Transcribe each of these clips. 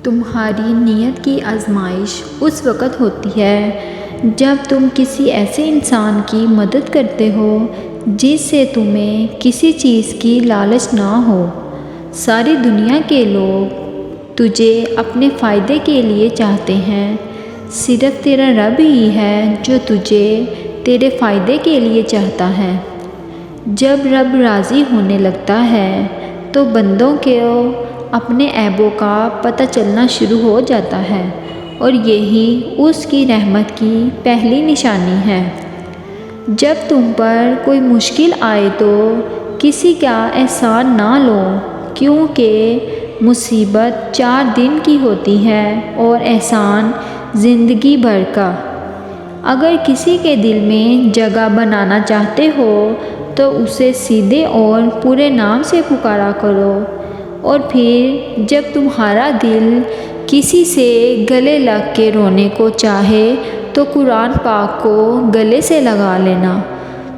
تمہاری نیت کی آزمائش اس وقت ہوتی ہے جب تم کسی ایسے انسان کی مدد کرتے ہو جس سے تمہیں کسی چیز کی لالچ نہ ہو۔ ساری دنیا کے لوگ تجھے اپنے فائدے کے لیے چاہتے ہیں، صرف تیرا رب ہی ہے جو تجھے تیرے فائدے کے لیے چاہتا ہے۔ جب رب راضی ہونے لگتا ہے تو بندوں کو اپنے عیبوں کا پتہ چلنا شروع ہو جاتا ہے، اور یہی اس کی رحمت کی پہلی نشانی ہے۔ جب تم پر کوئی مشکل آئے تو کسی کا احسان نہ لو، کیونکہ مصیبت 4 دن کی ہوتی ہے اور احسان زندگی بھر کا۔ اگر کسی کے دل میں جگہ بنانا چاہتے ہو تو اسے سیدھے اور پورے نام سے پکارا کرو، اور پھر جب تمہارا دل کسی سے گلے لگ کے رونے کو چاہے تو قرآن پاک کو گلے سے لگا لینا۔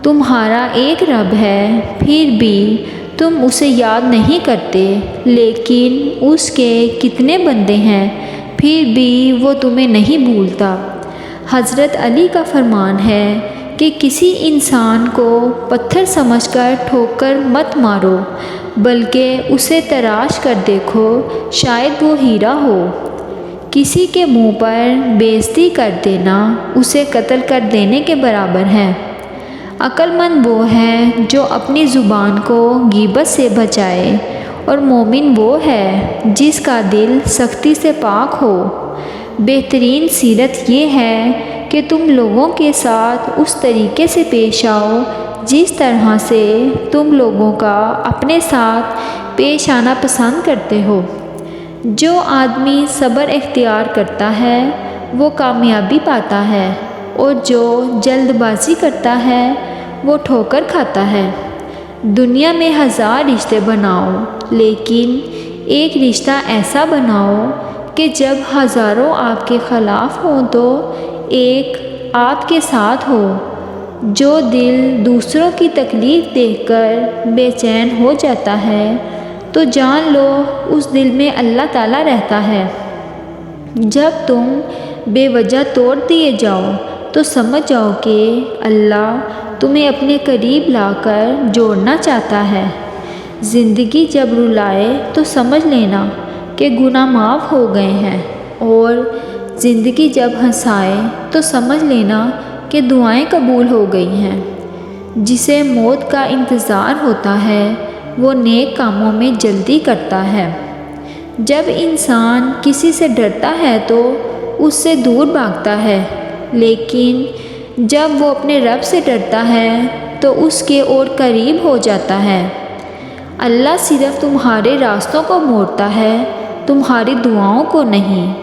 تمہارا ایک رب ہے، پھر بھی تم اسے یاد نہیں کرتے، لیکن اس کے کتنے بندے ہیں، پھر بھی وہ تمہیں نہیں بھولتا۔ حضرت علی کا فرمان ہے کہ کسی انسان کو پتھر سمجھ کر ٹھوکر مت مارو، بلکہ اسے تراش کر دیکھو، شاید وہ ہیرا ہو۔ کسی کے منہ پر بے عزتی کر دینا اسے قتل کر دینے کے برابر ہے۔ عقل مند وہ ہے جو اپنی زبان کو غیبت سے بچائے، اور مومن وہ ہے جس کا دل سختی سے پاک ہو۔ بہترین سیرت یہ ہے کہ تم لوگوں کے ساتھ اس طریقے سے پیش آؤ جس طرح سے تم لوگوں کا اپنے ساتھ پیش آنا پسند کرتے ہو۔ جو آدمی صبر اختیار کرتا ہے وہ کامیابی پاتا ہے، اور جو جلد بازی کرتا ہے وہ ٹھوکر کھاتا ہے۔ دنیا میں 1000 رشتے بناؤ، لیکن ایک رشتہ ایسا بناؤ کہ جب ہزاروں آپ کے خلاف ہوں تو ایک آپ کے ساتھ ہو۔ جو دل دوسروں کی تکلیف دیکھ کر بے چین ہو جاتا ہے تو جان لو اس دل میں اللہ تعالیٰ رہتا ہے۔ جب تم بے وجہ توڑ دیے جاؤ تو سمجھ جاؤ کہ اللہ تمہیں اپنے قریب لا کر جوڑنا چاہتا ہے۔ زندگی جب رلائے تو سمجھ لینا کہ گناہ معاف ہو گئے ہیں، اور زندگی جب ہنسائے تو سمجھ لینا کہ دعائیں قبول ہو گئی ہیں۔ جسے موت کا انتظار ہوتا ہے وہ نیک کاموں میں جلدی کرتا ہے۔ جب انسان کسی سے ڈرتا ہے تو اس سے دور بھاگتا ہے، لیکن جب وہ اپنے رب سے ڈرتا ہے تو اس کے اور قریب ہو جاتا ہے۔ اللہ صرف تمہارے راستوں کو موڑتا ہے، تمہاری دعاؤں کو نہیں۔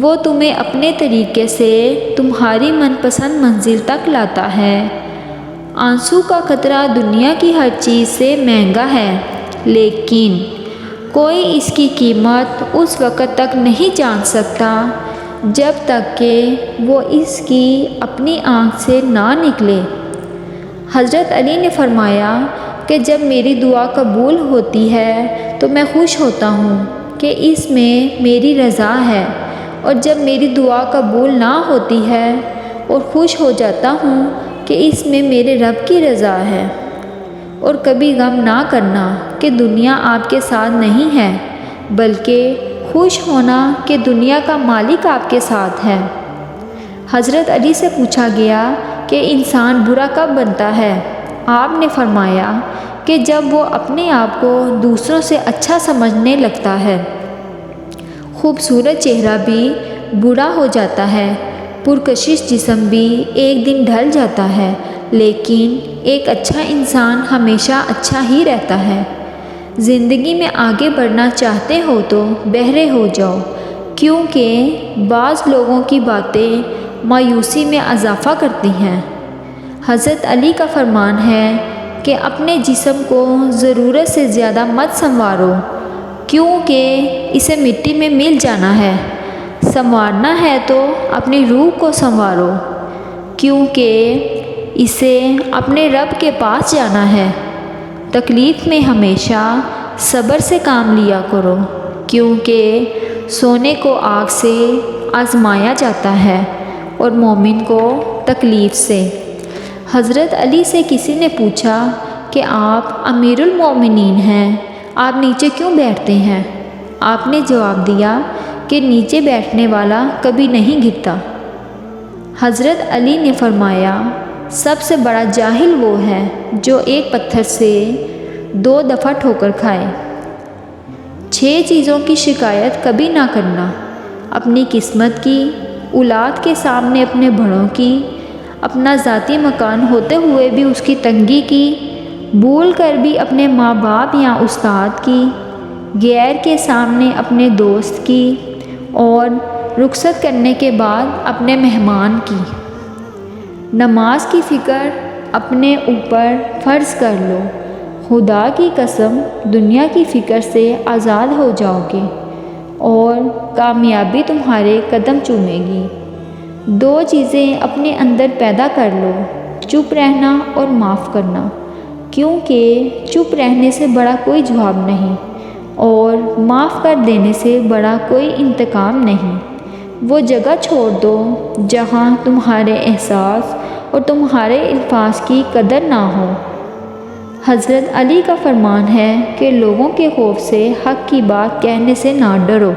وہ تمہیں اپنے طریقے سے تمہاری من پسند منزل تک لاتا ہے۔ آنسو کا قطرہ دنیا کی ہر چیز سے مہنگا ہے، لیکن کوئی اس کی قیمت اس وقت تک نہیں جان سکتا جب تک کہ وہ اس کی اپنی آنکھ سے نہ نکلے۔ حضرت علی نے فرمایا کہ جب میری دعا قبول ہوتی ہے تو میں خوش ہوتا ہوں کہ اس میں میری رضا ہے، اور جب میری دعا قبول نہ ہوتی ہے اور خوش ہو جاتا ہوں کہ اس میں میرے رب کی رضا ہے۔ اور کبھی غم نہ کرنا کہ دنیا آپ کے ساتھ نہیں ہے، بلکہ خوش ہونا کہ دنیا کا مالک آپ کے ساتھ ہے۔ حضرت علی سے پوچھا گیا کہ انسان برا کب بنتا ہے؟ آپ نے فرمایا کہ جب وہ اپنے آپ کو دوسروں سے اچھا سمجھنے لگتا ہے۔ خوبصورت چہرہ بھی برا ہو جاتا ہے، پرکشش جسم بھی ایک دن ڈھل جاتا ہے، لیکن ایک اچھا انسان ہمیشہ اچھا ہی رہتا ہے۔ زندگی میں آگے بڑھنا چاہتے ہو تو بہرے ہو جاؤ، کیونکہ بعض لوگوں کی باتیں مایوسی میں اضافہ کرتی ہیں۔ حضرت علی کا فرمان ہے کہ اپنے جسم کو ضرورت سے زیادہ مت سنوارو، کیونکہ اسے مٹی میں مل جانا ہے۔ سنوارنا ہے تو اپنی روح کو سنوارو، کیونکہ اسے اپنے رب کے پاس جانا ہے۔ تکلیف میں ہمیشہ صبر سے کام لیا کرو، کیونکہ سونے کو آگ سے آزمایا جاتا ہے اور مومن کو تکلیف سے۔ حضرت علی سے کسی نے پوچھا کہ آپ امیر المومنین ہیں، آپ نیچے کیوں بیٹھتے ہیں؟ آپ نے جواب دیا کہ نیچے بیٹھنے والا کبھی نہیں گرتا۔ حضرت علی نے فرمایا، سب سے بڑا جاہل وہ ہے جو ایک پتھر سے 2 دفعہ ٹھوکر کھائے۔ 6 چیزوں کی شکایت کبھی نہ کرنا: اپنی قسمت کی، اولاد کے سامنے اپنے بڑوں کی، اپنا ذاتی مکان ہوتے ہوئے بھی اس کی تنگی کی، بھول کر بھی اپنے ماں باپ یا استاد کی، غیر کے سامنے اپنے دوست کی، اور رخصت کرنے کے بعد اپنے مہمان کی۔ نماز کی فکر اپنے اوپر فرض کر لو، خدا کی قسم دنیا کی فکر سے آزاد ہو جاؤ گے اور کامیابی تمہارے قدم چومے گی۔ 2 چیزیں اپنے اندر پیدا کر لو: چپ رہنا اور معاف کرنا، کیونکہ چپ رہنے سے بڑا کوئی جواب نہیں اور معاف کر دینے سے بڑا کوئی انتقام نہیں۔ وہ جگہ چھوڑ دو جہاں تمہارے احساس اور تمہارے الفاظ کی قدر نہ ہو۔ حضرت علی کا فرمان ہے کہ لوگوں کے خوف سے حق کی بات کہنے سے نہ ڈرو۔